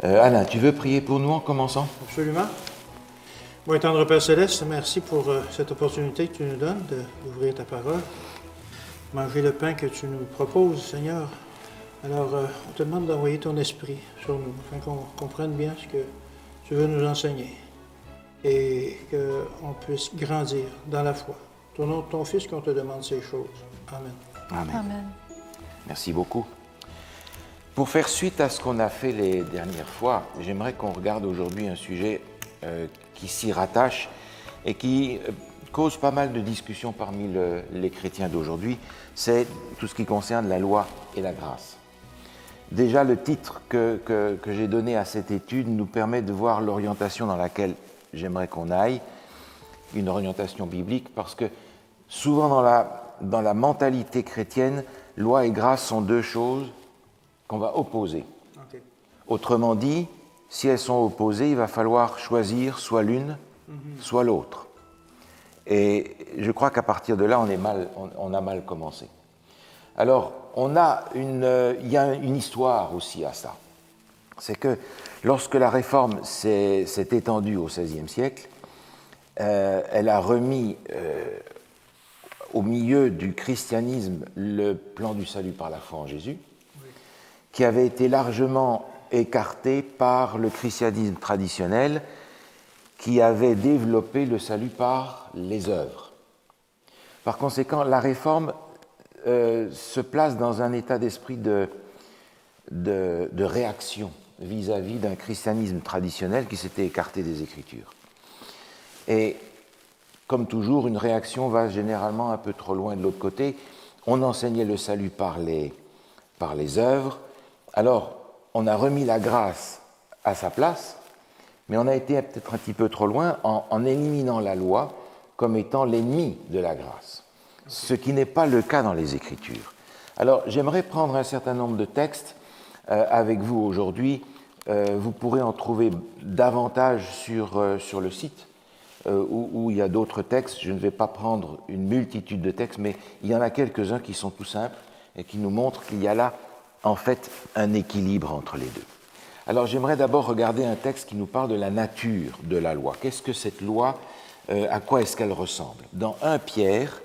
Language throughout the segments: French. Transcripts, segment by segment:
Alain, tu veux prier pour nous en commençant? Absolument. Bon, tendre Père Céleste, merci pour cette opportunité que tu nous donnes d'ouvrir ta parole, manger le pain que tu nous proposes, Seigneur. Alors, on te demande d'envoyer ton esprit sur nous, afin qu'on comprenne bien ce que tu veux nous enseigner et qu'on puisse grandir dans la foi. Au nom de ton Fils qu'on te demande ces choses. Amen. Amen. Amen. Merci beaucoup. Pour faire suite à ce qu'on a fait les dernières fois, j'aimerais qu'on regarde aujourd'hui un sujet qui s'y rattache et qui cause pas mal de discussions parmi les chrétiens d'aujourd'hui. C'est tout ce qui concerne la loi et la grâce. Déjà, le titre que j'ai donné à cette étude nous permet de voir l'orientation dans laquelle j'aimerais qu'on aille, une orientation biblique, parce que souvent dans la mentalité chrétienne, loi et grâce sont deux choses qu'on va opposer. Okay. Autrement dit, si elles sont opposées, il va falloir choisir soit l'une, soit l'autre. Et je crois qu'à partir de là, on a mal commencé. Alors, il y a une histoire aussi à ça. C'est que lorsque la réforme s'est étendue au XVIe siècle, elle a remis au milieu du christianisme le plan du salut par la foi en Jésus, qui avait été largement écarté par le christianisme traditionnel, qui avait développé le salut par les œuvres. Par conséquent, la réforme se place dans un état d'esprit de réaction vis-à-vis d'un christianisme traditionnel qui s'était écarté des Écritures. Et comme toujours, une réaction va généralement un peu trop loin de l'autre côté. On enseignait le salut par les œuvres. Alors, on a remis la grâce à sa place, mais on a été peut-être un petit peu trop loin en éliminant la loi comme étant l'ennemi de la grâce, ce qui n'est pas le cas dans les Écritures. Alors, j'aimerais prendre un certain nombre de textes avec vous aujourd'hui. Vous pourrez en trouver davantage sur le site, où il y a d'autres textes. Je ne vais pas prendre une multitude de textes, mais il y en a quelques-uns qui sont tout simples et qui nous montrent qu'il y a là, en fait, un équilibre entre les deux. Alors, j'aimerais d'abord regarder un texte qui nous parle de la nature de la loi. Qu'est-ce que cette loi, à quoi est-ce qu'elle ressemble? Dans 1 Pierre,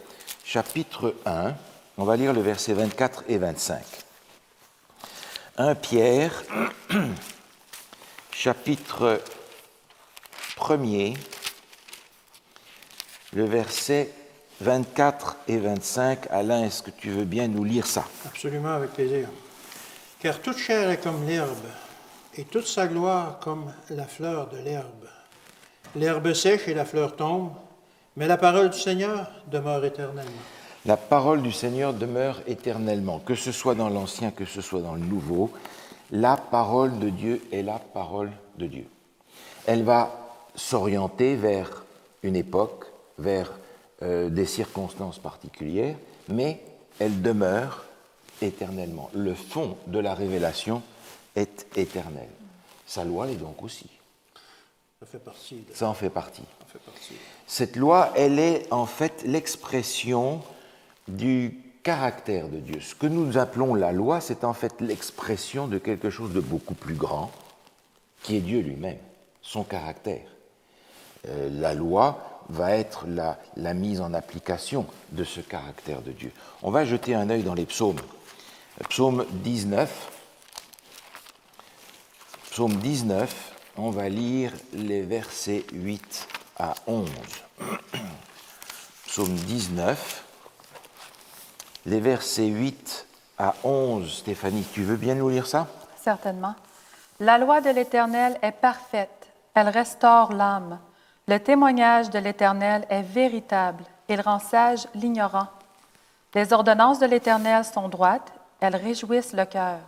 chapitre 1, on va lire le verset 24 et 25. 1 Pierre, chapitre 1er, le verset 24 et 25. Alain, est-ce que tu veux bien nous lire ça? Absolument, avec plaisir. Car toute chair est comme l'herbe, et toute sa gloire comme la fleur de l'herbe. L'herbe sèche et la fleur tombe, mais la parole du Seigneur demeure éternellement. La parole du Seigneur demeure éternellement, que ce soit dans l'Ancien, que ce soit dans le Nouveau. La parole de Dieu est la parole de Dieu. Elle va s'orienter vers une époque, vers des circonstances particulières, mais elle demeure éternellement. Le fond de la révélation est éternel. Sa loi l'est donc aussi. Ça fait partie. Ça en fait partie. Ça fait partie. Cette loi, elle est en fait l'expression du caractère de Dieu. Ce que nous appelons la loi, c'est en fait l'expression de quelque chose de beaucoup plus grand, qui est Dieu lui-même, son caractère. La loi va être la mise en application de ce caractère de Dieu. On va jeter un œil dans les psaumes. Psaume 19. Psaume 19, on va lire les versets 8 à 11. Psaume 19, les versets 8 à 11. Stéphanie, tu veux bien nous lire ça? Certainement. La loi de l'Éternel est parfaite, elle restaure l'âme. Le témoignage de l'Éternel est véritable, il rend sage l'ignorant. Les ordonnances de l'Éternel sont droites, elles réjouissent le cœur.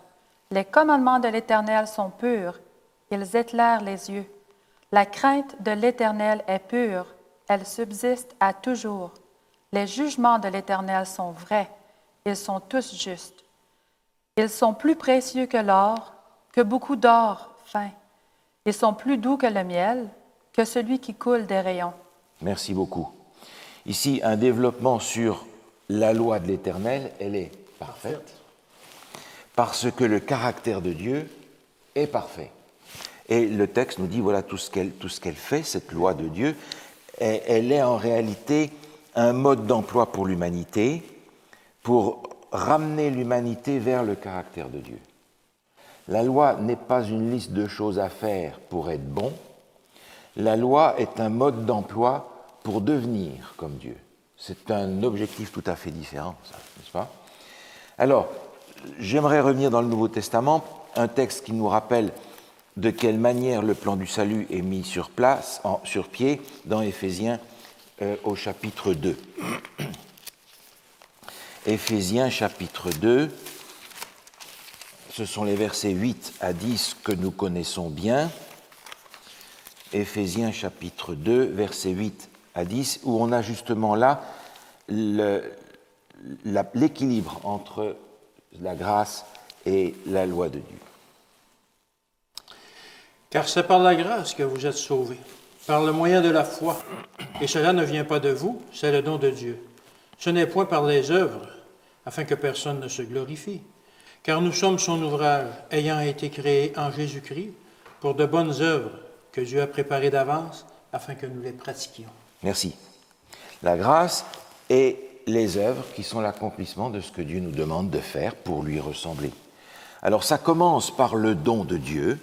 Les commandements de l'Éternel sont purs, ils éclairent les yeux. La crainte de l'Éternel est pure, elle subsiste à toujours. Les jugements de l'Éternel sont vrais, ils sont tous justes. Ils sont plus précieux que l'or, que beaucoup d'or fin. Ils sont plus doux que le miel, que celui qui coule des rayons. Merci beaucoup. Ici, un développement sur la loi de l'Éternel, elle est parfaite, parce que le caractère de Dieu est parfait. Et le texte nous dit, voilà tout ce qu'elle fait, cette loi de Dieu. Elle est en réalité un mode d'emploi pour l'humanité, pour ramener l'humanité vers le caractère de Dieu. La loi n'est pas une liste de choses à faire pour être bon. La loi est un mode d'emploi pour devenir comme Dieu. C'est un objectif tout à fait différent, ça, n'est-ce pas? Alors, j'aimerais revenir dans le Nouveau Testament, un texte qui nous rappelle de quelle manière le plan du salut est mis sur pied, dans Éphésiens au chapitre 2. Éphésiens chapitre 2, ce sont les versets 8 à 10 que nous connaissons bien. Éphésiens chapitre 2, versets 8 à 10, où on a justement là l'équilibre entre la grâce et la loi de Dieu. Car c'est par la grâce que vous êtes sauvés, par le moyen de la foi. Et cela ne vient pas de vous, c'est le don de Dieu. Ce n'est point par les œuvres, afin que personne ne se glorifie. Car nous sommes son ouvrage, ayant été créés en Jésus-Christ, pour de bonnes œuvres que Dieu a préparées d'avance, afin que nous les pratiquions. Merci. La grâce et les œuvres qui sont l'accomplissement de ce que Dieu nous demande de faire pour lui ressembler. Alors ça commence par le don de Dieu,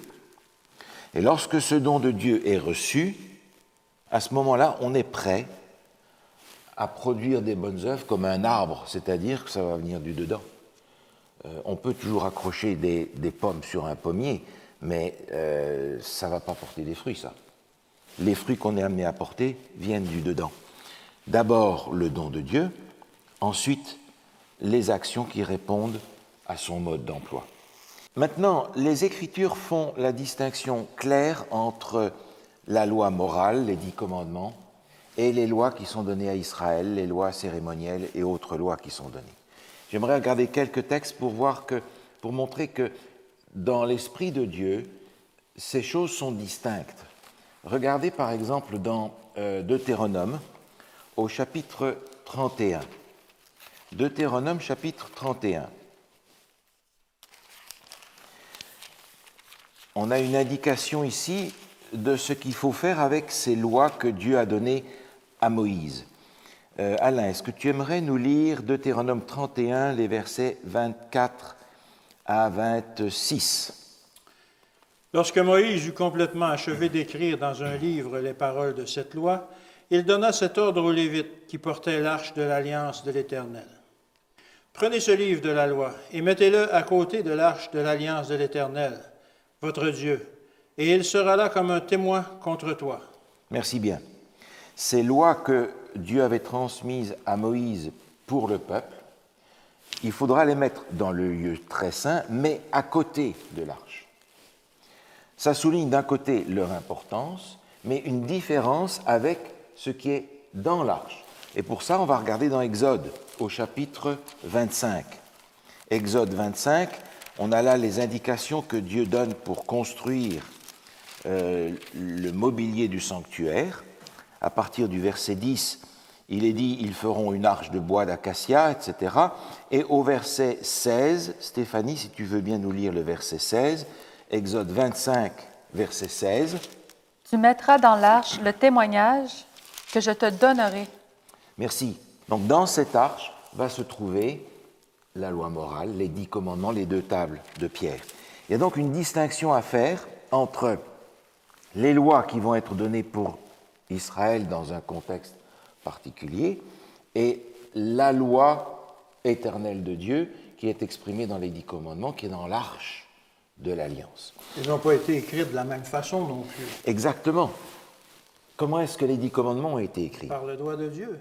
et lorsque ce don de Dieu est reçu, à ce moment-là, on est prêt à produire des bonnes œuvres comme un arbre, c'est-à-dire que ça va venir du dedans. On peut toujours accrocher des pommes sur un pommier, mais ça ne va pas porter des fruits, ça. Les fruits qu'on est amené à porter viennent du dedans. D'abord le don de Dieu, ensuite les actions qui répondent à son mode d'emploi. Maintenant, les Écritures font la distinction claire entre la loi morale, les 10 commandements, et les lois qui sont données à Israël, les lois cérémonielles et autres lois qui sont données. J'aimerais regarder quelques textes pour montrer que dans l'Esprit de Dieu, ces choses sont distinctes. Regardez par exemple dans Deutéronome, au chapitre 31. Deutéronome, chapitre 31. On a une indication ici de ce qu'il faut faire avec ces lois que Dieu a données à Moïse. Alain, est-ce que tu aimerais nous lire Deutéronome 31, les versets 24 à 26? Lorsque Moïse eut complètement achevé d'écrire dans un livre les paroles de cette loi, il donna cet ordre aux Lévites qui portaient l'arche de l'Alliance de l'Éternel. Prenez ce livre de la loi et mettez-le à côté de l'arche de l'Alliance de l'Éternel, votre Dieu, et il sera là comme un témoin contre toi. Merci bien. Ces lois que Dieu avait transmises à Moïse pour le peuple, il faudra les mettre dans le lieu très saint, mais à côté de l'arche. Ça souligne d'un côté leur importance, mais une différence avec ce qui est dans l'arche. Et pour ça, on va regarder dans Exode, au chapitre 25. Exode 25, on a là les indications que Dieu donne pour construire le mobilier du sanctuaire. À partir du verset 10, il est dit « Ils feront une arche de bois d'acacia », etc. Et au verset 16, Stéphanie, si tu veux bien nous lire le verset 16, Exode 25, verset 16. « Tu mettras dans l'arche le témoignage que je te donnerai. » Merci. Donc dans cette arche va se trouver la loi morale, les 10 commandements, les 2 tables de pierre. Il y a donc une distinction à faire entre les lois qui vont être données pour Israël dans un contexte particulier et la loi éternelle de Dieu qui est exprimée dans les 10 commandements, qui est dans l'arche de l'Alliance. Ils n'ont pas été écrits de la même façon non plus. Exactement. Comment est-ce que les 10 commandements ont été écrits? Par le doigt de Dieu.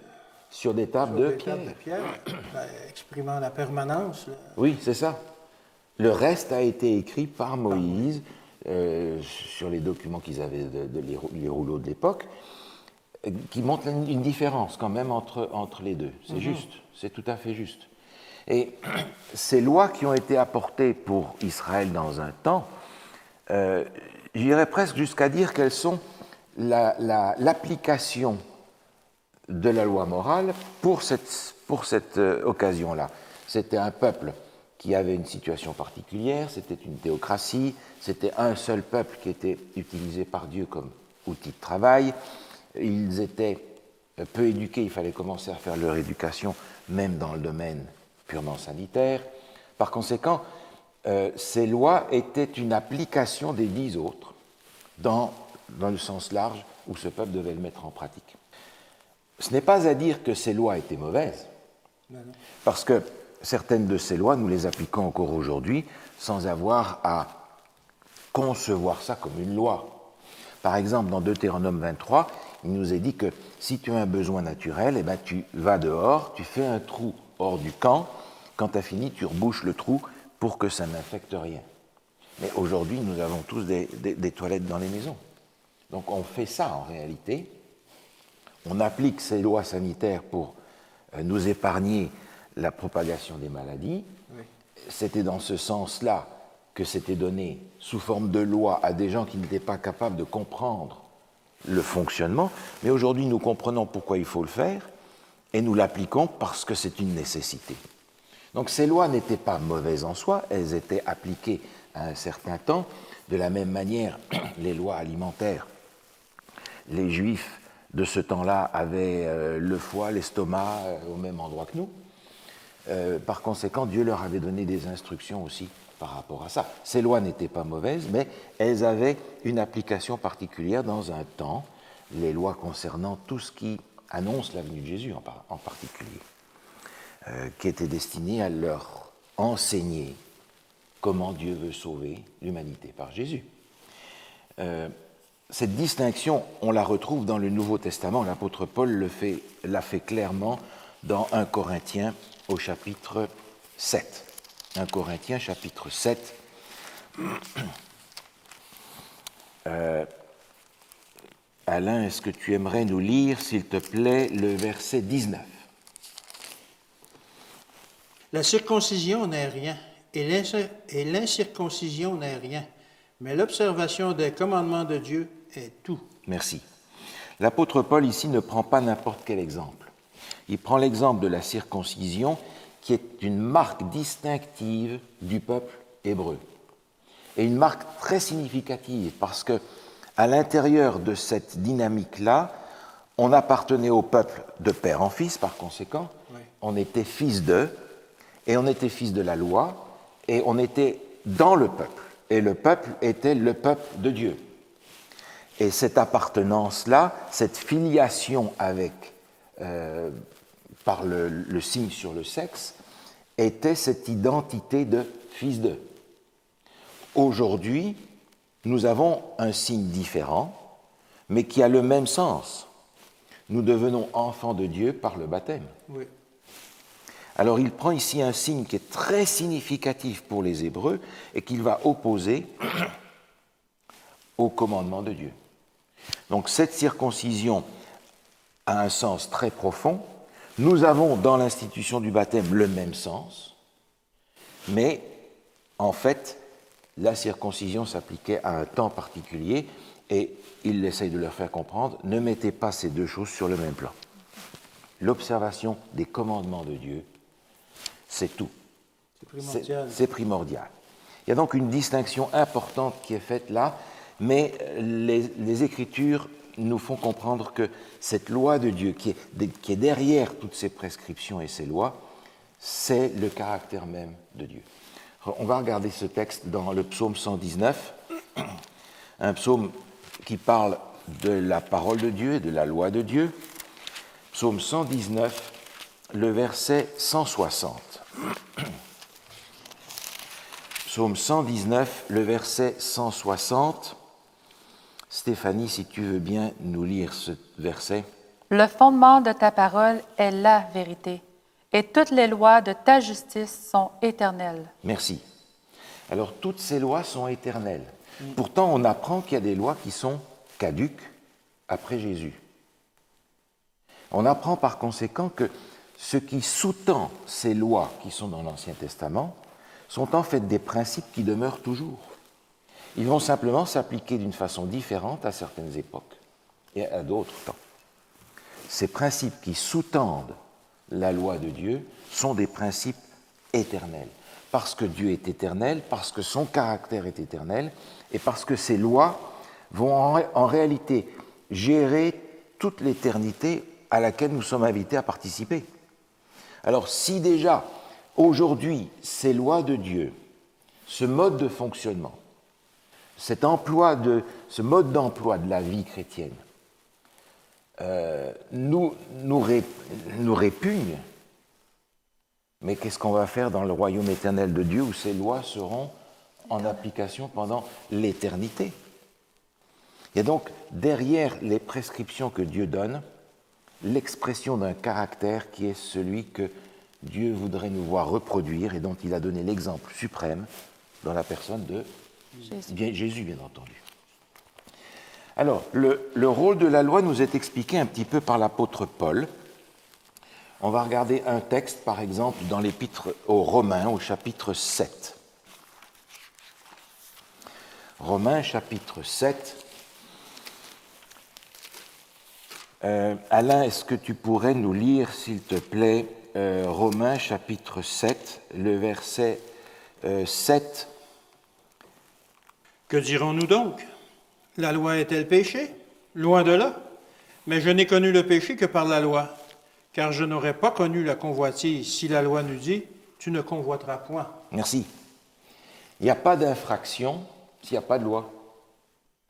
Sur des tables de pierre. Exprimant la permanence. Là. Oui, c'est ça. Le reste a été écrit par Moïse sur les documents qu'ils avaient, les rouleaux de l'époque, qui montrent une différence quand même entre les deux. C'est juste, c'est tout à fait juste. Et ces lois qui ont été apportées pour Israël dans un temps, j'irais presque jusqu'à dire qu'elles sont l'application de la loi morale pour cette occasion-là. C'était un peuple qui avait une situation particulière, c'était une théocratie, c'était un seul peuple qui était utilisé par Dieu comme outil de travail, ils étaient peu éduqués, il fallait commencer à faire leur éducation même dans le domaine purement sanitaire. Par conséquent, ces lois étaient une application des 10 autres dans le sens large où ce peuple devait le mettre en pratique. Ce n'est pas à dire que ces lois étaient mauvaises, parce que certaines de ces lois, nous les appliquons encore aujourd'hui sans avoir à concevoir ça comme une loi. Par exemple, dans Deutéronome 23, il nous est dit que si tu as un besoin naturel, eh bien, tu vas dehors, tu fais un trou hors du camp, quand tu as fini, tu rebouches le trou pour que ça n'infecte rien. Mais aujourd'hui, nous avons tous des toilettes dans les maisons. Donc on fait ça en réalité. On applique ces lois sanitaires pour nous épargner la propagation des maladies. Oui. C'était dans ce sens-là que c'était donné sous forme de loi à des gens qui n'étaient pas capables de comprendre le fonctionnement. Mais aujourd'hui, nous comprenons pourquoi il faut le faire et nous l'appliquons parce que c'est une nécessité. Donc ces lois n'étaient pas mauvaises en soi, elles étaient appliquées à un certain temps. De la même manière, les lois alimentaires, les Juifs de ce temps-là avaient le foie, l'estomac au même endroit que nous. Par conséquent, Dieu leur avait donné des instructions aussi par rapport à ça. Ces lois n'étaient pas mauvaises, mais elles avaient une application particulière dans un temps, les lois concernant tout ce qui annonce la venue de Jésus en particulier, qui étaient destinées à leur enseigner comment Dieu veut sauver l'humanité par Jésus. Cette distinction, on la retrouve dans le Nouveau Testament. L'apôtre Paul l'a fait clairement dans 1 Corinthiens au chapitre 7. 1 Corinthiens chapitre 7. Alain, est-ce que tu aimerais nous lire, s'il te plaît, le verset 19? La circoncision n'est rien, et l'incirconcision n'est rien, mais l'observation des commandements de Dieu est tout. Merci. L'apôtre Paul ici ne prend pas n'importe quel exemple. Il prend l'exemple de la circoncision, qui est une marque distinctive du peuple hébreu. Et une marque très significative, parce que à l'intérieur de cette dynamique-là, on appartenait au peuple de père en fils, par conséquent, oui. On était fils d'eux, et on était fils de la loi, et on était dans le peuple. Et le peuple était le peuple de Dieu. Et cette appartenance-là, cette filiation avec, par le signe sur le sexe, était cette identité de fils d'eux. Aujourd'hui, nous avons un signe différent, mais qui a le même sens. Nous devenons enfants de Dieu par le baptême. Oui. Alors il prend ici un signe qui est très significatif pour les Hébreux et qu'il va opposer au commandement de Dieu. Donc cette circoncision a un sens très profond. Nous avons dans l'institution du baptême le même sens, mais en fait, la circoncision s'appliquait à un temps particulier et il essaye de leur faire comprendre, ne mettez pas ces deux choses sur le même plan. L'observation des commandements de Dieu, c'est tout. C'est primordial. Il y a donc une distinction importante qui est faite là, mais les Écritures nous font comprendre que cette loi de Dieu qui est derrière toutes ces prescriptions et ces lois, c'est le caractère même de Dieu. On va regarder ce texte dans le psaume 119, un psaume qui parle de la parole de Dieu et de la loi de Dieu. Psaume 119, le verset 160. Psaume 119, le verset 160. Stéphanie, si tu veux bien nous lire ce verset. Le fondement de ta parole est la vérité, et toutes les lois de ta justice sont éternelles. Merci. Alors, toutes ces lois sont éternelles. Pourtant, on apprend qu'il y a des lois qui sont caduques après Jésus. On apprend par conséquent que ce qui sous-tend ces lois qui sont dans l'Ancien Testament sont en fait des principes qui demeurent toujours. Ils vont simplement s'appliquer d'une façon différente à certaines époques et à d'autres temps. Ces principes qui sous-tendent la loi de Dieu sont des principes éternels. parce que Dieu est éternel, parce que son caractère est éternel, et parce que ses lois vont en réalité gérer toute l'éternité à laquelle nous sommes invités à participer. Alors si déjà, aujourd'hui, ces lois de Dieu, ce mode de fonctionnement, ce mode d'emploi de la vie chrétienne nous répugne, mais qu'est-ce qu'on va faire dans le royaume éternel de Dieu où ces lois seront en application pendant l'éternité? Il y a donc derrière les prescriptions que Dieu donne l'expression d'un caractère qui est celui que Dieu voudrait nous voir reproduire et dont il a donné l'exemple suprême dans la personne de Jésus, bien entendu. Alors, le rôle de la loi nous est expliqué un petit peu par l'apôtre Paul. On va regarder un texte, par exemple, dans l'épître aux Romains, au chapitre 7. Romains, chapitre 7. Alain, est-ce que tu pourrais nous lire, s'il te plaît, Romains, chapitre 7, le verset 7. Que dirons-nous donc? La loi est-elle péché? Loin de là. Mais je n'ai connu le péché que par la loi, car je n'aurais pas connu la convoitise si la loi nous dit « Tu ne convoiteras point ». Merci. Il n'y a pas d'infraction s'il n'y a pas de loi.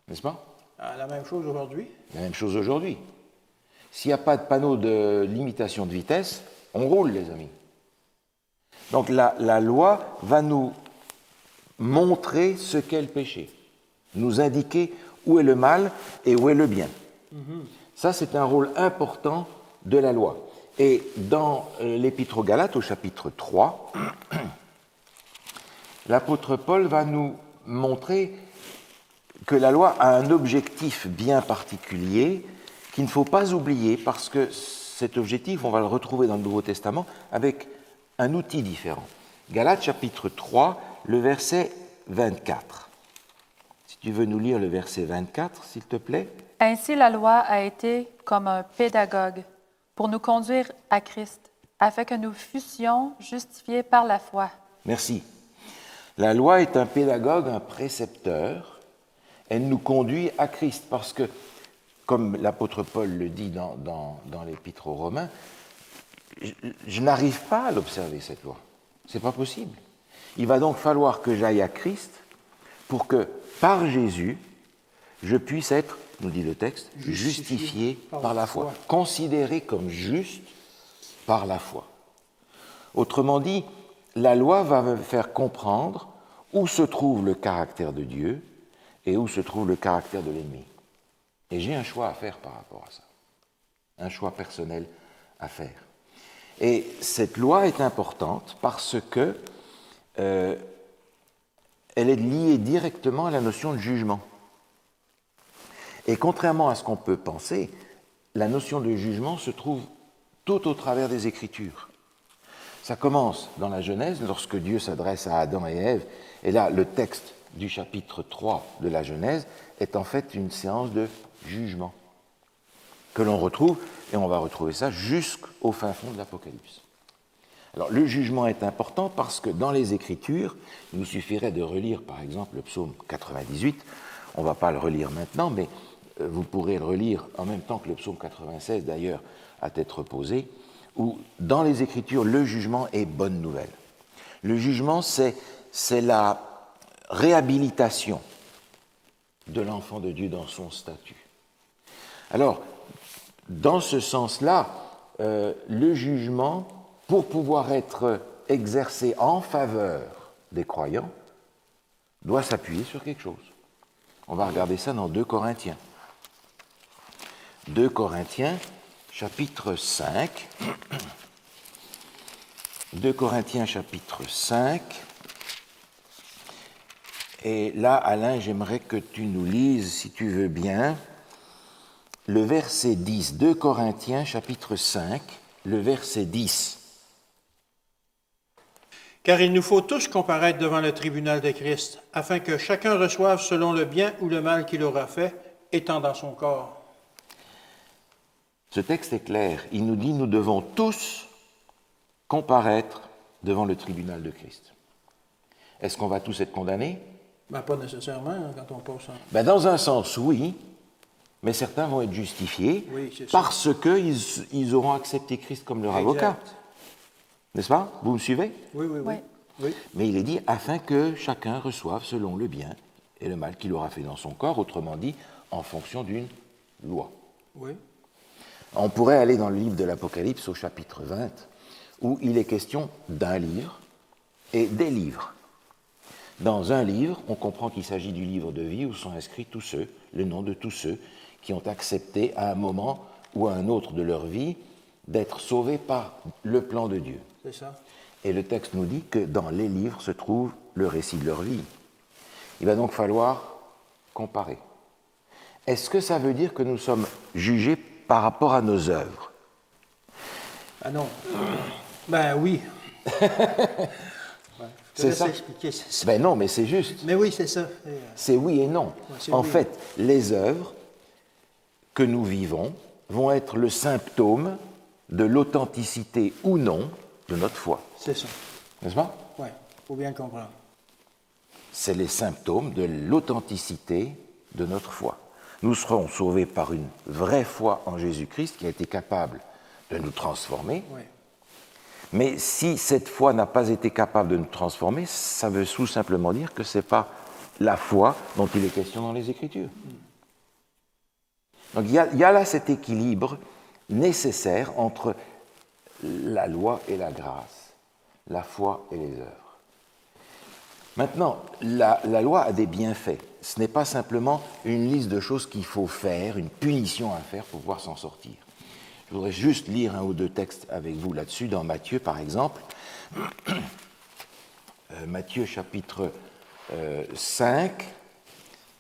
N'est-ce pas? La même chose aujourd'hui. La même chose aujourd'hui. S'il n'y a pas de panneau de limitation de vitesse, on roule, les amis. Donc la loi va nous montrer ce qu'est le péché, nous indiquer où est le mal et où est le bien. Ça, c'est un rôle important de la loi. Et dans l'Épître aux Galates, au chapitre 3, l'apôtre Paul va nous montrer que la loi a un objectif bien particulier qu'il ne faut pas oublier parce que cet objectif, on va le retrouver dans le Nouveau Testament avec un outil différent. Galates, chapitre 3, le verset 24. Si tu veux nous lire le verset 24, s'il te plaît. Ainsi, la loi a été comme un pédagogue pour nous conduire à Christ, afin que nous fussions justifiés par la foi. Merci. La loi est un pédagogue, un précepteur. Elle nous conduit à Christ parce que, comme l'apôtre Paul le dit dans l'Épître aux Romains, je n'arrive pas à l'observer, cette loi. Ce n'est pas possible. Il va donc falloir que j'aille à Christ pour que, par Jésus, je puisse être, nous dit le texte, justifié par la foi, considéré comme juste par la foi. Autrement dit, la loi va me faire comprendre où se trouve le caractère de Dieu et où se trouve le caractère de l'ennemi. Et j'ai un choix à faire par rapport à ça, un choix personnel à faire. Et cette loi est importante parce que elle est liée directement à la notion de jugement. Et contrairement à ce qu'on peut penser, la notion de jugement se trouve tout au travers des Écritures. Ça commence dans la Genèse, lorsque Dieu s'adresse à Adam et Ève, et là, le texte du chapitre 3 de la Genèse est en fait une séance de jugement que l'on retrouve, et on va retrouver ça jusqu'au fin fond de l'Apocalypse. Alors, le jugement est important parce que dans les Écritures, il nous suffirait de relire, par exemple, le psaume 98. On ne va pas le relire maintenant, mais vous pourrez le relire en même temps que le psaume 96, d'ailleurs, à tête reposée, où, dans les Écritures, le jugement est bonne nouvelle. Le jugement, c'est la réhabilitation de l'enfant de Dieu dans son statut. Alors, dans ce sens-là, le jugement, pour pouvoir être exercé en faveur des croyants, doit s'appuyer sur quelque chose. On va regarder ça dans 2 Corinthiens. 2 Corinthiens, chapitre 5. 2 Corinthiens, chapitre 5. Et là, Alain, j'aimerais que tu nous lises, si tu veux bien, le verset 10. 2 Corinthiens, chapitre 5, le verset 10. Car il nous faut tous comparaître devant le tribunal de Christ, afin que chacun reçoive selon le bien ou le mal qu'il aura fait, étant dans son corps. Ce texte est clair. Il nous dit nous devons tous comparaître devant le tribunal de Christ. Est-ce qu'on va tous être condamnés? Ben, pas nécessairement, hein, quand on passe en... Ben, dans un sens, oui, mais certains vont être justifiés Oui, c'est ça. parce qu'ils auront accepté Christ comme leur avocat. Exact. N'est-ce pas? Vous me suivez? Oui, oui, oui. Oui. Oui, Mais il est dit afin que chacun reçoive selon le bien et le mal qu'il aura fait dans son corps, autrement dit, en fonction d'une loi. oui. On pourrait aller dans le livre de l'Apocalypse au chapitre 20, où il est question d'un livre et des livres. Dans un livre, on comprend qu'il s'agit du livre de vie où sont inscrits tous ceux, le nom de tous ceux qui ont accepté à un moment ou à un autre de leur vie d'être sauvés par le plan de Dieu. C'est ça. Et le texte nous dit que dans les livres se trouve le récit de leur vie. Il va donc falloir comparer. Est-ce que ça veut dire que nous sommes jugés par rapport à nos œuvres? Ah non. Ben oui. Ouais, je te C'est laisse ça? expliquer, c'est ça. Ben non, mais c'est juste. Mais oui, c'est ça. C'est oui et non. c'est En oui. fait, les œuvres que nous vivons vont être le symptôme de l'authenticité ou non de notre foi. C'est ça. N'est-ce pas? Oui, il faut bien le comprendre. C'est les symptômes de l'authenticité de notre foi. Nous serons sauvés par une vraie foi en Jésus-Christ qui a été capable de nous transformer. Oui. Mais si cette foi n'a pas été capable de nous transformer, ça veut tout simplement dire que ce n'est pas la foi dont il est question dans les Écritures. Donc il y a là cet équilibre nécessaire entre la loi et la grâce, la foi et les œuvres. Maintenant, la loi a des bienfaits. Ce n'est pas simplement une liste de choses qu'il faut faire, une punition à faire pour pouvoir s'en sortir. Je voudrais juste lire un ou deux textes avec vous là-dessus, dans Matthieu par exemple. Matthieu chapitre 5,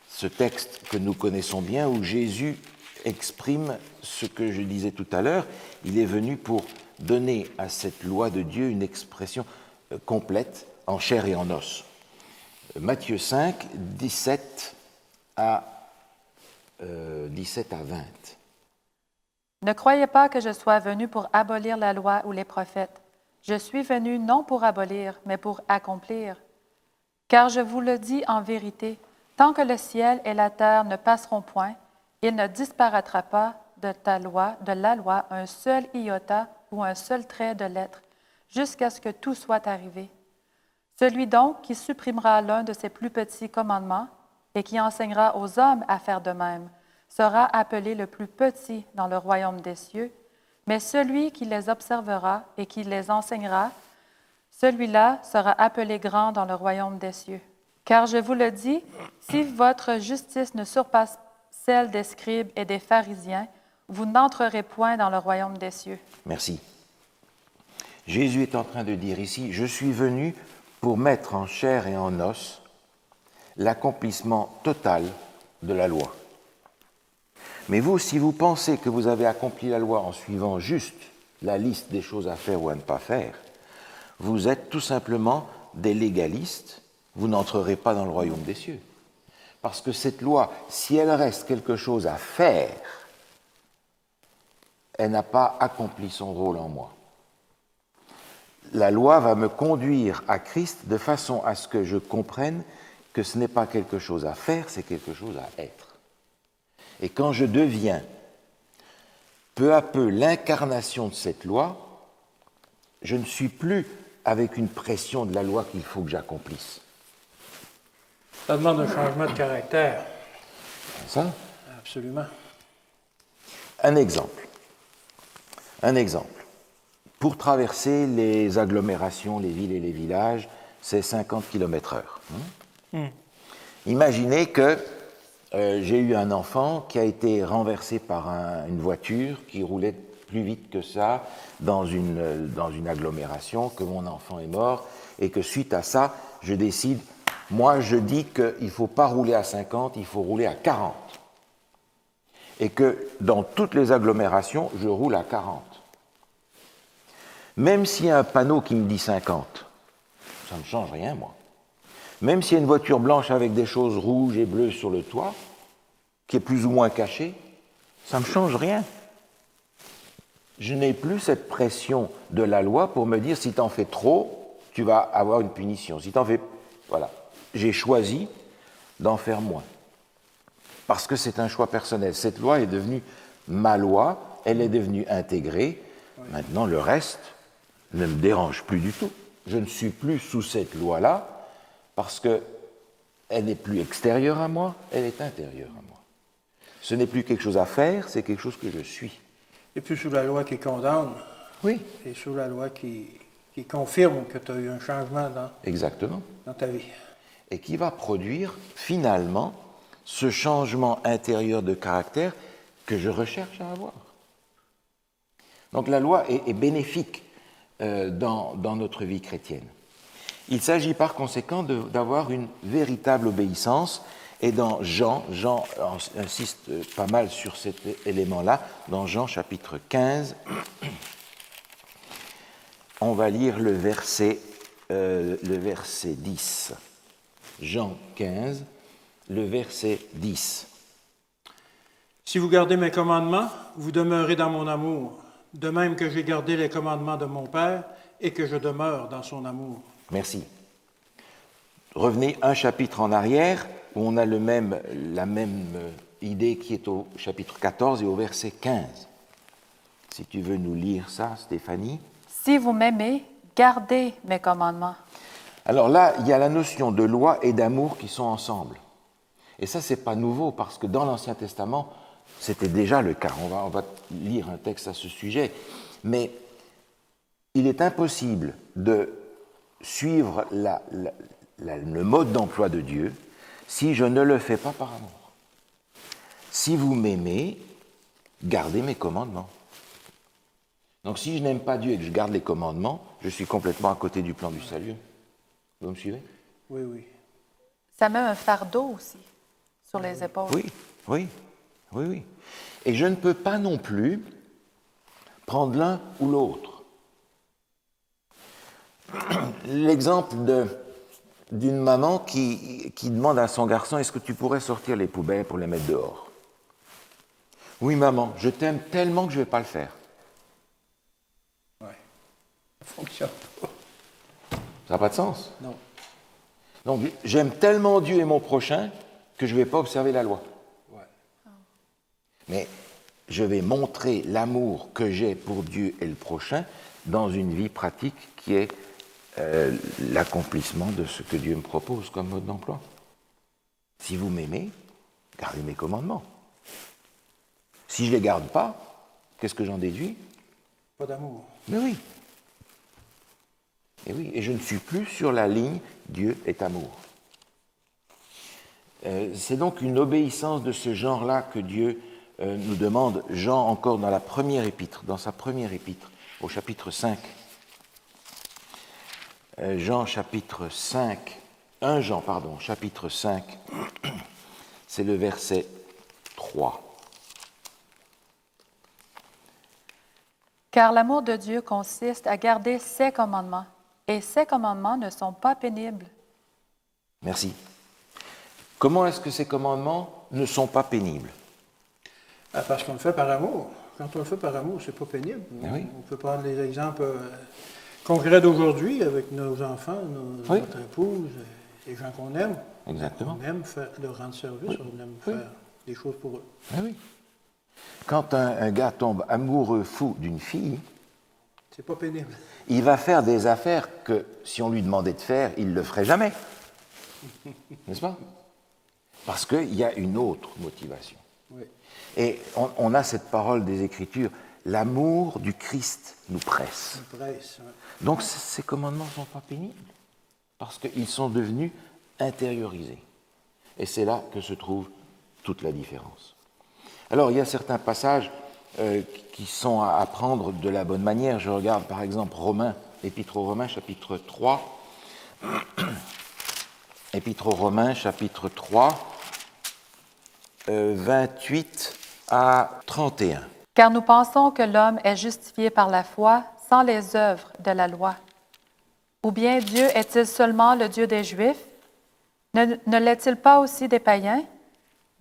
ce texte que nous connaissons bien, où Jésus exprime ce que je disais tout à l'heure. Il est venu pour donner à cette loi de Dieu une expression complète, en chair et en os. Matthieu 5, 17 à 20. Ne croyez pas que je sois venu pour abolir la loi ou les prophètes. Je suis venu non pour abolir, mais pour accomplir. Car je vous le dis en vérité, tant que le ciel et la terre ne passeront point, il ne disparaîtra pas de la loi, un seul iota ou un seul trait de lettre, jusqu'à ce que tout soit arrivé. Celui donc qui supprimera l'un de ses plus petits commandements et qui enseignera aux hommes à faire de même, sera appelé le plus petit dans le royaume des cieux, mais celui qui les observera et qui les enseignera, celui-là sera appelé grand dans le royaume des cieux. Car je vous le dis, si votre justice ne surpasse celle des scribes et des pharisiens, vous n'entrerez point dans le royaume des cieux. Merci. Jésus est en train de dire ici, je suis venu pour mettre en chair et en os l'accomplissement total de la loi. Mais vous, si vous pensez que vous avez accompli la loi en suivant juste la liste des choses à faire ou à ne pas faire, vous êtes tout simplement des légalistes, vous n'entrerez pas dans le royaume des cieux. Parce que cette loi, si elle reste quelque chose à faire, elle n'a pas accompli son rôle en moi. La loi va me conduire à Christ de façon à ce que je comprenne que ce n'est pas quelque chose à faire, c'est quelque chose à être. Et quand je deviens peu à peu l'incarnation de cette loi, je ne suis plus avec une pression de la loi qu'il faut que j'accomplisse. Ça demande un changement de caractère. C'est ça? Absolument. Un exemple. Pour traverser les agglomérations, les villes et les villages, c'est 50 km/h. Imaginez que j'ai eu un enfant qui a été renversé par une voiture qui roulait plus vite que ça dans une agglomération, que mon enfant est mort, et que suite à ça, je décide, moi je dis qu'il ne faut pas rouler à 50, il faut rouler à 40. Et que dans toutes les agglomérations, je roule à 40. Même s'il y a un panneau qui me dit 50, ça ne me change rien, moi. Même s'il y a une voiture blanche avec des choses rouges et bleues sur le toit, qui est plus ou moins cachée, ça ne me change rien. Je n'ai plus cette pression de la loi pour me dire si tu en fais trop, tu vas avoir une punition. Si tu en fais Voilà. J'ai choisi d'en faire moins. Parce que c'est un choix personnel. Cette loi est devenue ma loi, elle est devenue intégrée. Maintenant, le reste ne me dérange plus du tout. Je ne suis plus sous cette loi-là parce qu'elle n'est plus extérieure à moi, elle est intérieure à moi. Ce n'est plus quelque chose à faire, c'est quelque chose que je suis. Et puis sous la loi qui condamne, Oui. et sous la loi qui confirme que tu as eu un changement Exactement. dans ta vie. Et qui va produire finalement ce changement intérieur de caractère que je recherche à avoir. Donc la loi est bénéfique dans notre vie chrétienne. Il s'agit par conséquent d'avoir une véritable obéissance. Et dans Jean insiste pas mal sur cet élément-là, dans Jean chapitre 15, on va lire le verset 10. Jean 15, le verset 10. Si vous gardez mes commandements, vous demeurez dans mon amour, de même que j'ai gardé les commandements de mon Père et que je demeure dans son amour. Merci. Revenez un chapitre en arrière, où on a la même idée qui est au chapitre 14 et au verset 15. Si tu veux nous lire ça, Stéphanie. Si vous m'aimez, gardez mes commandements. Alors là, il y a la notion de loi et d'amour qui sont ensemble. Et ça, c'est pas nouveau, parce que dans l'Ancien Testament, c'était déjà le cas. On va lire un texte à ce sujet. Mais il est impossible de suivre le mode d'emploi de Dieu si je ne le fais pas par amour. Si vous m'aimez, gardez mes commandements. Donc si je n'aime pas Dieu et que je garde les commandements, je suis complètement à côté du plan du salut. Vous me suivez? Oui, oui. Ça met un fardeau aussi sur les épaules. Oui. Et je ne peux pas non plus prendre l'un ou l'autre. L'exemple d'une maman qui demande à son garçon « Est-ce que tu pourrais sortir les poubelles pour les mettre dehors ?» « Oui, maman, je t'aime tellement que je ne vais pas le faire. » Oui. Ça ne fonctionne pas. Ça n'a pas de sens. Non. Donc, j'aime tellement Dieu et mon prochain que je ne vais pas observer la loi. Ouais. Mais je vais montrer l'amour que j'ai pour Dieu et le prochain dans une vie pratique qui est l'accomplissement de ce que Dieu me propose comme mode d'emploi. Si vous m'aimez, gardez mes commandements. Si je ne les garde pas, qu'est-ce que j'en déduis? Pas d'amour. Mais oui. Et oui, et je ne suis plus sur la ligne Dieu est amour. C'est donc une obéissance de ce genre-là que Dieu nous demande. Jean, encore dans sa première épître, au chapitre 5. Chapitre 5, c'est le verset 3. Car l'amour de Dieu consiste à garder ses commandements, et ses commandements ne sont pas pénibles. Merci. Comment est-ce que ces commandements ne sont pas pénibles? Parce qu'on le fait par amour. Quand on le fait par amour, c'est pas pénible. Oui. On peut prendre les exemples concrets d'aujourd'hui avec nos enfants, notre épouse, les gens qu'on aime. Exactement. On aime leur rendre service, on aime faire des choses pour eux. Oui. Quand un gars tombe amoureux fou d'une fille, c'est pas pénible. Il va faire des affaires que, si on lui demandait de faire, il ne le ferait jamais. N'est-ce pas? Parce qu'il y a une autre motivation. Oui. Et on a cette parole des Écritures, l'amour du Christ nous presse. Nous presse, oui. Donc ces commandements ne sont pas pénibles, parce qu'ils sont devenus intériorisés. Et c'est là que se trouve toute la différence. Alors il y a certains passages qui sont à apprendre de la bonne manière. Je regarde par exemple Épître aux Romains, chapitre 3. Épître aux Romains, chapitre 3, 28 à 31. Car nous pensons que l'homme est justifié par la foi sans les œuvres de la loi. Ou bien Dieu est-il seulement le Dieu des Juifs? Ne l'est-il pas aussi des païens?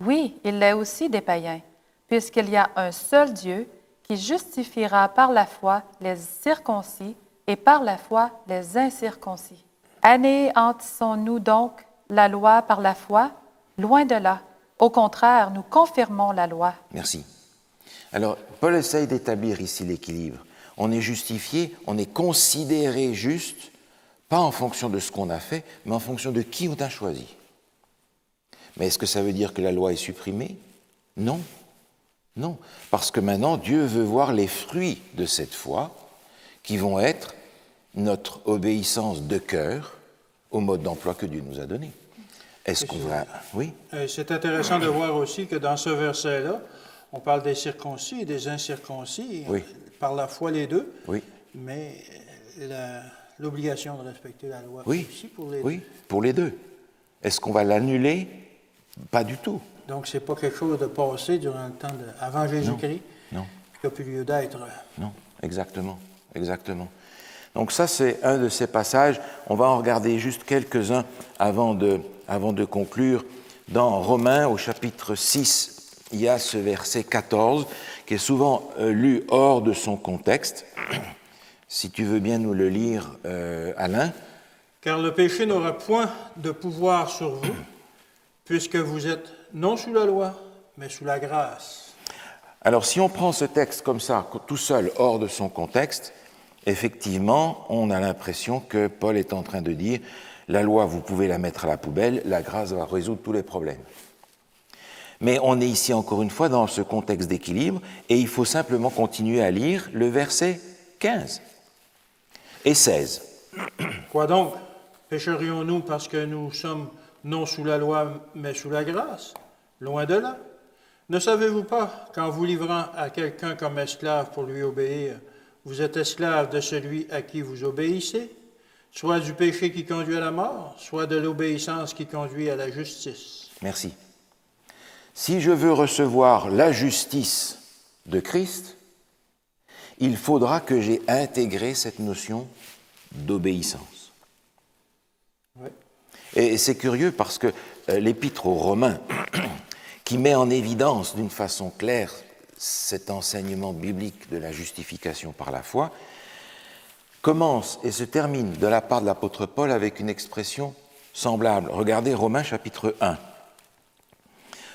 Oui, il l'est aussi des païens, puisqu'il y a un seul Dieu qui justifiera par la foi les circoncis et par la foi les incirconcis. Anéantissons-nous donc la loi par la foi? Loin de là. Au contraire, nous confirmons la loi. Merci. Alors, Paul essaye d'établir ici l'équilibre. On est justifié, on est considéré juste, pas en fonction de ce qu'on a fait, mais en fonction de qui on a choisi. Mais est-ce que ça veut dire que la loi est supprimée? Non. Non. Parce que maintenant, Dieu veut voir les fruits de cette foi, qui vont être notre obéissance de cœur au mode d'emploi que Dieu nous a donné. Est-ce qu'on va... Oui? C'est intéressant de voir aussi que dans ce verset-là, on parle des circoncis et des incirconcis, Oui. par la foi les deux, Oui. mais l'obligation de respecter la loi Oui. aussi pour les Oui, deux. pour les deux. Est-ce qu'on va l'annuler? Pas du tout. Donc, ce n'est pas quelque chose de passé durant le temps avant Jésus-Christ, Non. qui n'a plus lieu d'être. Non, exactement, exactement. Donc ça, c'est un de ces passages. On va en regarder juste quelques-uns avant de conclure. Dans Romains, au chapitre 6, il y a ce verset 14 qui est souvent lu hors de son contexte. Si tu veux bien nous le lire, Alain. Car le péché n'aura point de pouvoir sur vous, puisque vous êtes non sous la loi, mais sous la grâce. Alors, si on prend ce texte comme ça, tout seul, hors de son contexte, effectivement, on a l'impression que Paul est en train de dire « la loi, vous pouvez la mettre à la poubelle, la grâce va résoudre tous les problèmes ». Mais on est ici, encore une fois, dans ce contexte d'équilibre, et il faut simplement continuer à lire le verset 15 et 16. Quoi donc? Pécherions-nous parce que nous sommes non sous la loi, mais sous la grâce? Loin de là. Ne savez-vous pas qu'en vous livrant à quelqu'un comme esclave pour lui obéir, vous êtes esclave de celui à qui vous obéissez, soit du péché qui conduit à la mort, soit de l'obéissance qui conduit à la justice. Merci. Si je veux recevoir la justice de Christ, il faudra que j'ai intégré cette notion d'obéissance. Oui. Et c'est curieux parce que l'Épître aux Romains, qui met en évidence d'une façon claire cet enseignement biblique de la justification par la foi, commence et se termine de la part de l'apôtre Paul avec une expression semblable. Regardez Romains chapitre 1.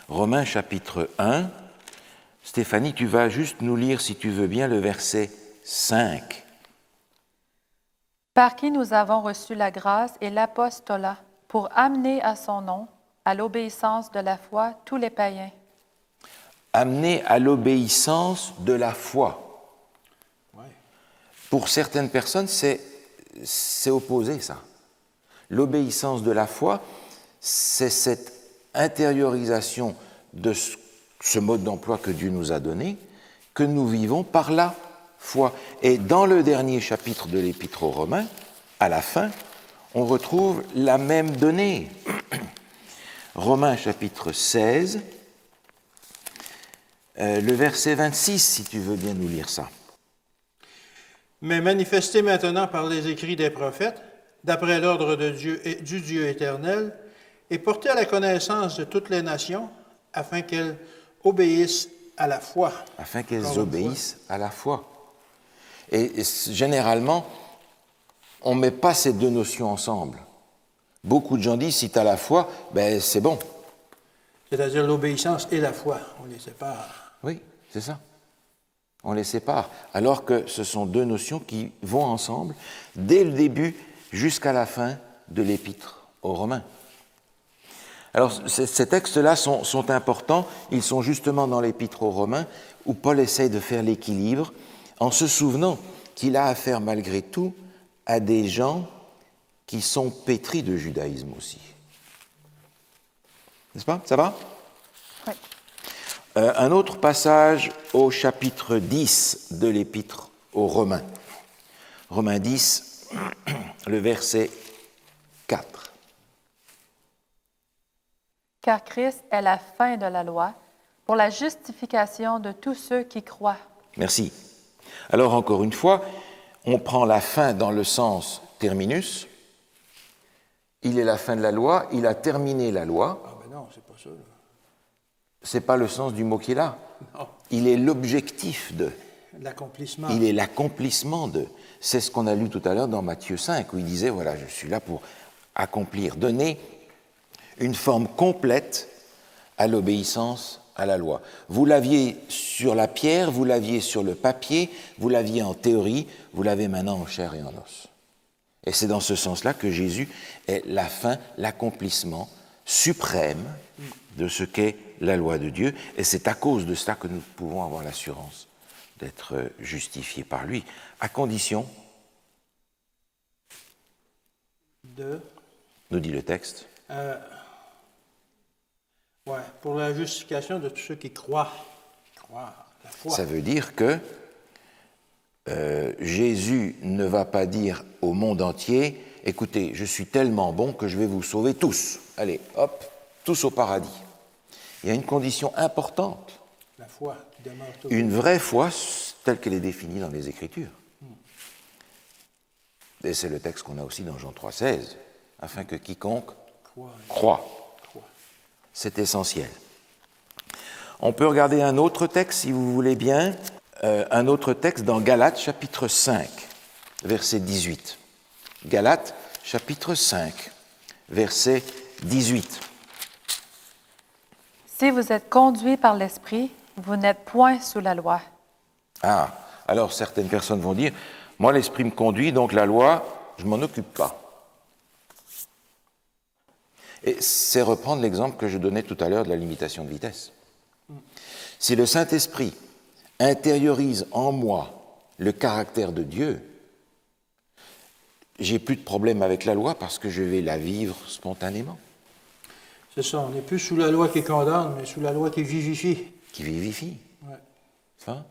Romains chapitre 1, Stéphanie, tu vas juste nous lire, si tu veux bien, le verset 5. Par qui nous avons reçu la grâce et l'apostolat pour amener à son nom, à l'obéissance de la foi, tous les païens. Amener à l'obéissance de la foi. Ouais. Pour certaines personnes, c'est opposé, ça. L'obéissance de la foi, c'est cette intériorisation de ce mode d'emploi que Dieu nous a donné, que nous vivons par la foi. Et dans le dernier chapitre de l'Épître aux Romains, à la fin, on retrouve la même donnée. Romains chapitre 16, le verset 26, si tu veux bien nous lire ça. Mais manifesté maintenant par les écrits des prophètes, d'après l'ordre de Dieu et du Dieu éternel, et porté à la connaissance de toutes les nations, afin qu'elles obéissent à la foi. Afin qu'elles obéissent à la foi. Et généralement, on ne met pas ces deux notions ensemble. Beaucoup de gens disent, si tu as la foi, ben c'est bon. C'est-à-dire l'obéissance et la foi, on les sépare. Oui, c'est ça. On les sépare, alors que ce sont deux notions qui vont ensemble dès le début jusqu'à la fin de l'Épître aux Romains. Alors, ces textes-là sont importants. Ils sont justement dans l'Épître aux Romains où Paul essaye de faire l'équilibre en se souvenant qu'il a affaire malgré tout à des gens qui sont pétris de judaïsme aussi. N'est-ce pas? Ça va? Oui. Un autre passage au chapitre 10 de l'Épître aux Romains. Romains 10, le verset 4. Car Christ est la fin de la loi pour la justification de tous ceux qui croient. Merci. Alors encore une fois, on prend la fin dans le sens terminus. Il est la fin de la loi, il a terminé la loi. Ah ben non, c'est pas ça. Là. C'est pas le sens du mot qui est là. Non. Il est l'objectif de. L'accomplissement. Il est l'accomplissement de. C'est ce qu'on a lu tout à l'heure dans Matthieu 5, où il disait, voilà, je suis là pour accomplir, donner une forme complète à l'obéissance à la loi. Vous l'aviez sur la pierre, vous l'aviez sur le papier, vous l'aviez en théorie, vous l'avez maintenant en chair et en os. Et c'est dans ce sens-là que Jésus est la fin, l'accomplissement suprême de ce qu'est la loi de Dieu. Et c'est à cause de cela que nous pouvons avoir l'assurance d'être justifiés par lui, à condition, nous dit le texte, pour la justification de tous ceux qui croient. La foi. Ça veut dire que Jésus ne va pas dire au monde entier, écoutez, je suis tellement bon que je vais vous sauver tous. Allez, hop, tous au paradis. Il y a une condition importante. La foi qui demeure toujours. Une vraie foi telle qu'elle est définie dans les Écritures. Et c'est le texte qu'on a aussi dans Jean 3,16, afin que quiconque croit. C'est essentiel. On peut regarder un autre texte, si vous voulez bien, un autre texte dans Galates, chapitre 5, verset 18. Galates, chapitre 5, verset 18. Si vous êtes conduits par l'Esprit, vous n'êtes point sous la loi. Ah, alors certaines personnes vont dire, moi l'Esprit me conduit, donc la loi, je ne m'en occupe pas. Et c'est reprendre l'exemple que je donnais tout à l'heure de la limitation de vitesse. Si le Saint-Esprit intériorise en moi le caractère de Dieu, j'ai plus de problème avec la loi parce que je vais la vivre spontanément. C'est ça, on n'est plus sous la loi qui condamne, mais sous la loi qui vivifie. Qui vivifie. Ouais. Ça.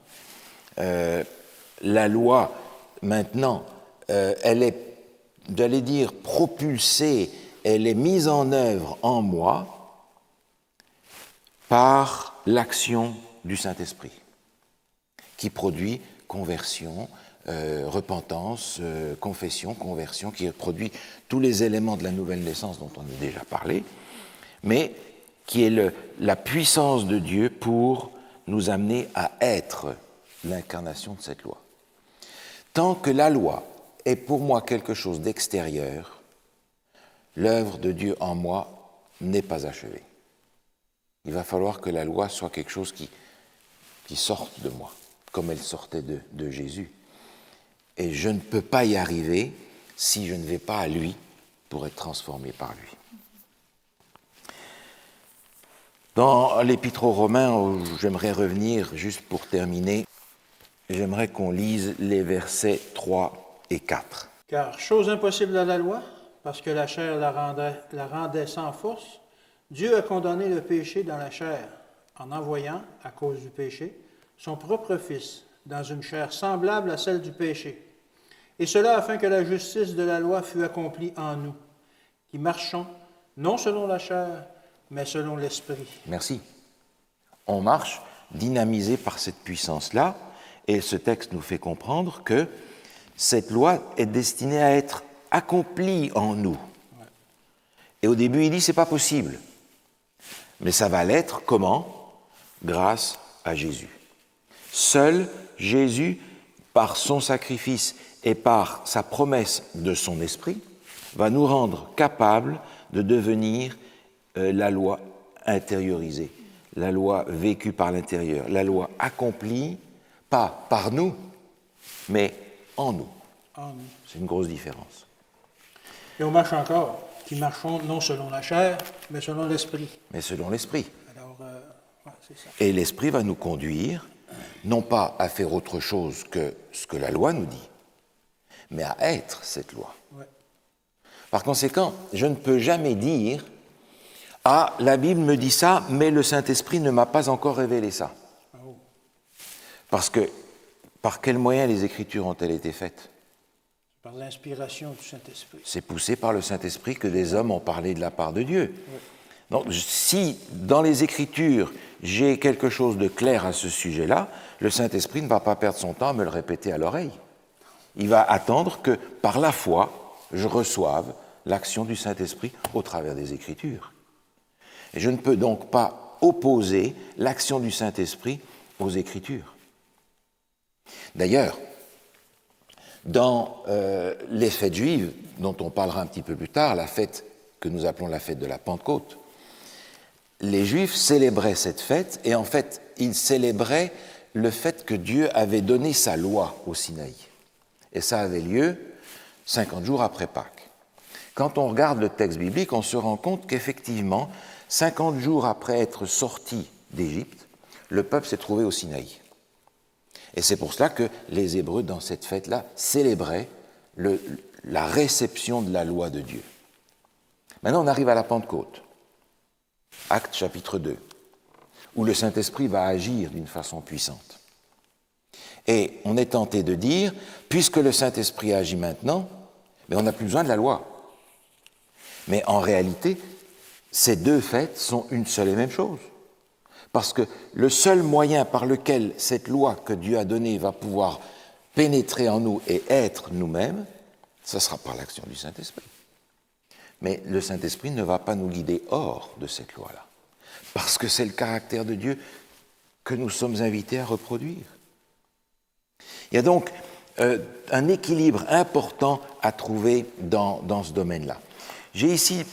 La loi, maintenant, elle est, j'allais dire, propulsée, elle est mise en œuvre en moi par l'action du Saint-Esprit, qui produit conversion, repentance, confession, conversion, qui produit tous les éléments de la nouvelle naissance dont on a déjà parlé, mais qui est la puissance de Dieu pour nous amener à être l'incarnation de cette loi. Tant que la loi est pour moi quelque chose d'extérieur, l'œuvre de Dieu en moi n'est pas achevée. Il va falloir que la loi soit quelque chose qui sorte de moi, comme elle sortait de Jésus. Et je ne peux pas y arriver si je ne vais pas à lui pour être transformé par lui. Dans l'Épître aux Romains, où j'aimerais revenir juste pour terminer, j'aimerais qu'on lise les versets 3 et 4. Car chose impossible à la loi, parce que la chair la rendait sans force, Dieu a condamné le péché dans la chair, en envoyant, à cause du péché, son propre Fils, dans une chair semblable à celle du péché. Et cela afin que la justice de la loi fût accomplie en nous, qui marchons, non selon la chair, mais selon l'Esprit. Merci. On marche dynamisé par cette puissance-là, et ce texte nous fait comprendre que cette loi est destinée à être accomplie en nous. Et au début, il dit, c'est pas possible. Mais ça va l'être, comment? Grâce à Jésus. Seul Jésus, par son sacrifice et par sa promesse de son esprit, va nous rendre capables de devenir la loi intériorisée, la loi vécue par l'intérieur, la loi accomplie, pas par nous, mais en nous. C'est une grosse différence. Et on marche encore, qui marchons non selon la chair, mais selon l'Esprit. Mais selon l'Esprit. Alors, c'est ça. Et l'Esprit va nous conduire, non pas à faire autre chose que ce que la loi nous dit, mais à être cette loi. Ouais. Par conséquent, je ne peux jamais dire « Ah, la Bible me dit ça, mais le Saint-Esprit ne m'a pas encore révélé ça. Oh. » Parce que, par quels moyens les Écritures ont-elles été faites? Par l'inspiration du Saint-Esprit. C'est poussé par le Saint-Esprit que des hommes ont parlé de la part de Dieu. Ouais. Donc, si dans les Écritures, j'ai quelque chose de clair à ce sujet-là, le Saint-Esprit ne va pas perdre son temps à me le répéter à l'oreille. Il va attendre que, par la foi, je reçoive l'action du Saint-Esprit au travers des Écritures. Et je ne peux donc pas opposer l'action du Saint-Esprit aux Écritures. D'ailleurs, Dans les fêtes juives, dont on parlera un petit peu plus tard, la fête que nous appelons la fête de la Pentecôte, les Juifs célébraient cette fête, et en fait, ils célébraient le fait que Dieu avait donné sa loi au Sinaï. Et ça avait lieu 50 jours après Pâques. Quand on regarde le texte biblique, on se rend compte qu'effectivement, 50 jours après être sorti d'Égypte, le peuple s'est trouvé au Sinaï. Et c'est pour cela que les Hébreux, dans cette fête-là, célébraient la réception de la loi de Dieu. Maintenant, on arrive à la Pentecôte, Actes chapitre 2, où le Saint-Esprit va agir d'une façon puissante. Et on est tenté de dire, puisque le Saint-Esprit agit maintenant, mais on n'a plus besoin de la loi. Mais en réalité, ces deux fêtes sont une seule et même chose. Parce que le seul moyen par lequel cette loi que Dieu a donnée va pouvoir pénétrer en nous et être nous-mêmes, ce sera par l'action du Saint-Esprit. Mais le Saint-Esprit ne va pas nous guider hors de cette loi-là. Parce que c'est le caractère de Dieu que nous sommes invités à reproduire. Il y a donc un équilibre important à trouver dans ce domaine-là. J'ai ici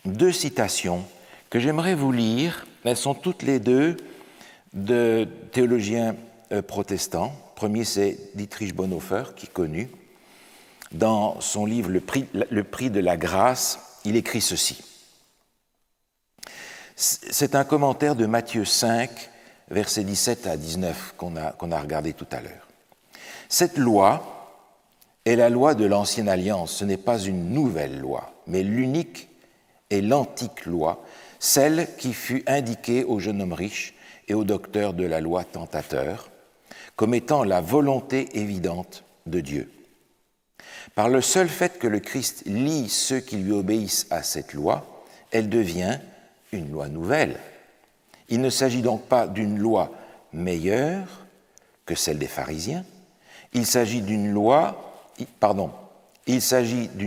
deux citations que j'aimerais vous lire. Elles sont toutes les deux de théologiens protestants. Le premier, c'est Dietrich Bonhoeffer, qui est connu. Dans son livre Le prix de la grâce, il écrit ceci. C'est un commentaire de Matthieu 5, versets 17 à 19, qu'on a regardé tout à l'heure. Cette loi est la loi de l'Ancienne Alliance. Ce n'est pas une nouvelle loi, mais l'unique et l'antique loi, celle qui fut indiquée au jeune homme riche et au docteur de la loi tentateur, comme étant la volonté évidente de Dieu. Par le seul fait que le Christ lie ceux qui lui obéissent à cette loi, elle devient une loi nouvelle. Il ne s'agit donc pas d'une loi meilleure que celle des pharisiens, il s'agit d'une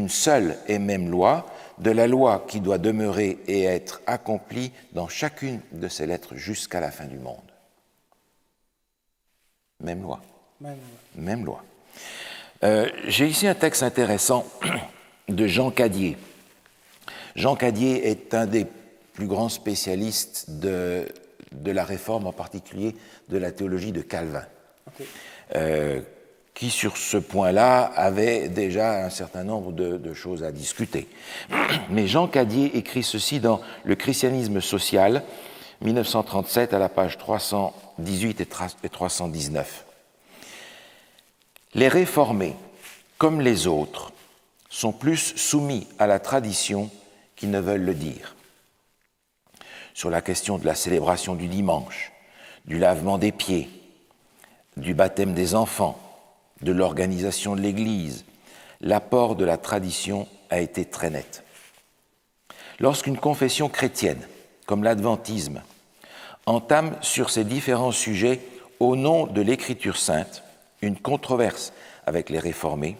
seule et même loi, de la loi qui doit demeurer et être accomplie dans chacune de ses lettres jusqu'à la fin du monde. Même loi. Même loi. J'ai ici un texte intéressant de Jean Cadier. Jean Cadier est un des plus grands spécialistes de la Réforme, en particulier de la théologie de Calvin, qui sur ce point-là avait déjà un certain nombre de choses à discuter. Mais Jean Cadier écrit ceci dans Le christianisme social, 1937, à la page 318 et 319. Les réformés, comme les autres, sont plus soumis à la tradition qu'ils ne veulent le dire. Sur la question de la célébration du dimanche, du lavement des pieds, du baptême des enfants, de l'organisation de l'Église, l'apport de la tradition a été très net. Lorsqu'une confession chrétienne, comme l'adventisme, entame sur ces différents sujets au nom de l'Écriture sainte une controverse avec les réformés,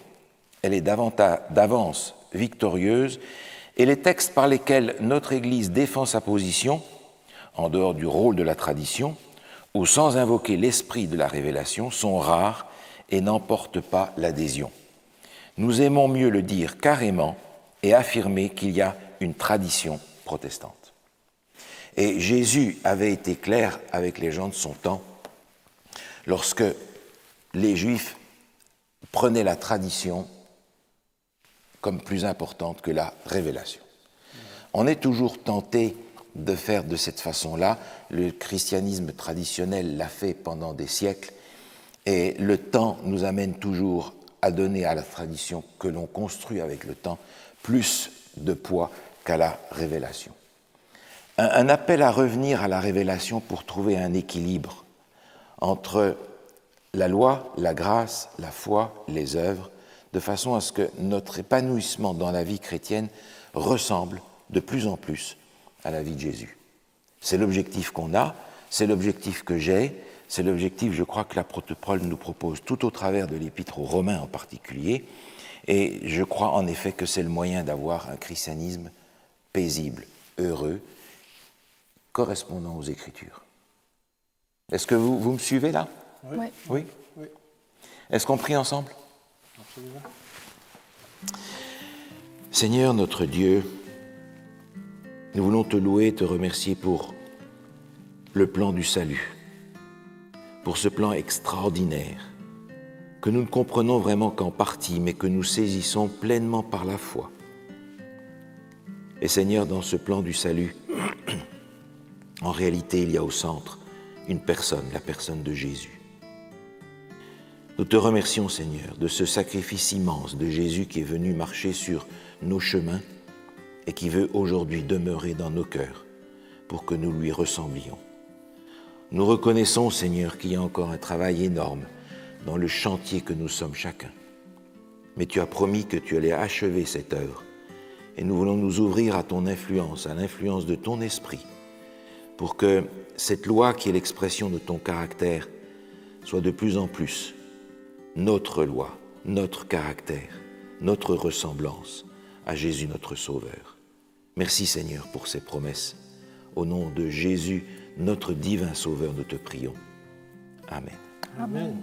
elle est d'avance victorieuse et les textes par lesquels notre Église défend sa position, en dehors du rôle de la tradition, ou sans invoquer l'esprit de la révélation, sont rares et n'emportent pas l'adhésion. Nous aimons mieux le dire carrément et affirmer qu'il y a une tradition protestante. Et Jésus avait été clair avec les gens de son temps lorsque les Juifs prenaient la tradition comme plus importante que la révélation. On est toujours tenté de faire de cette façon-là. Le christianisme traditionnel l'a fait pendant des siècles et le temps nous amène toujours à donner à la tradition que l'on construit avec le temps plus de poids qu'à la révélation. Un appel à revenir à la révélation pour trouver un équilibre entre la loi, la grâce, la foi, les œuvres, de façon à ce que notre épanouissement dans la vie chrétienne ressemble de plus en plus à la vie de Jésus. C'est l'objectif qu'on a, c'est l'objectif que j'ai, c'est l'objectif, je crois, que l'apôtre Paul nous propose tout au travers de l'Épître aux Romains en particulier, et je crois en effet que c'est le moyen d'avoir un christianisme paisible, heureux, correspondant aux Écritures. Est-ce que vous me suivez là ? Oui. Oui. Est-ce qu'on prie ensemble? Absolument. Seigneur notre Dieu, nous voulons te louer et te remercier pour le plan du salut, pour ce plan extraordinaire que nous ne comprenons vraiment qu'en partie, mais que nous saisissons pleinement par la foi. Et Seigneur, dans ce plan du salut, en réalité, il y a au centre une personne, la personne de Jésus. Nous te remercions, Seigneur, de ce sacrifice immense de Jésus qui est venu marcher sur nos chemins et qui veut aujourd'hui demeurer dans nos cœurs pour que nous lui ressemblions. Nous reconnaissons, Seigneur, qu'il y a encore un travail énorme dans le chantier que nous sommes chacun. Mais tu as promis que tu allais achever cette œuvre et nous voulons nous ouvrir à ton influence, à l'influence de ton esprit, pour que cette loi qui est l'expression de ton caractère soit de plus en plus notre loi, notre caractère, notre ressemblance à Jésus notre Sauveur. Merci Seigneur pour ces promesses. Au nom de Jésus, notre divin Sauveur, nous te prions. Amen. Amen.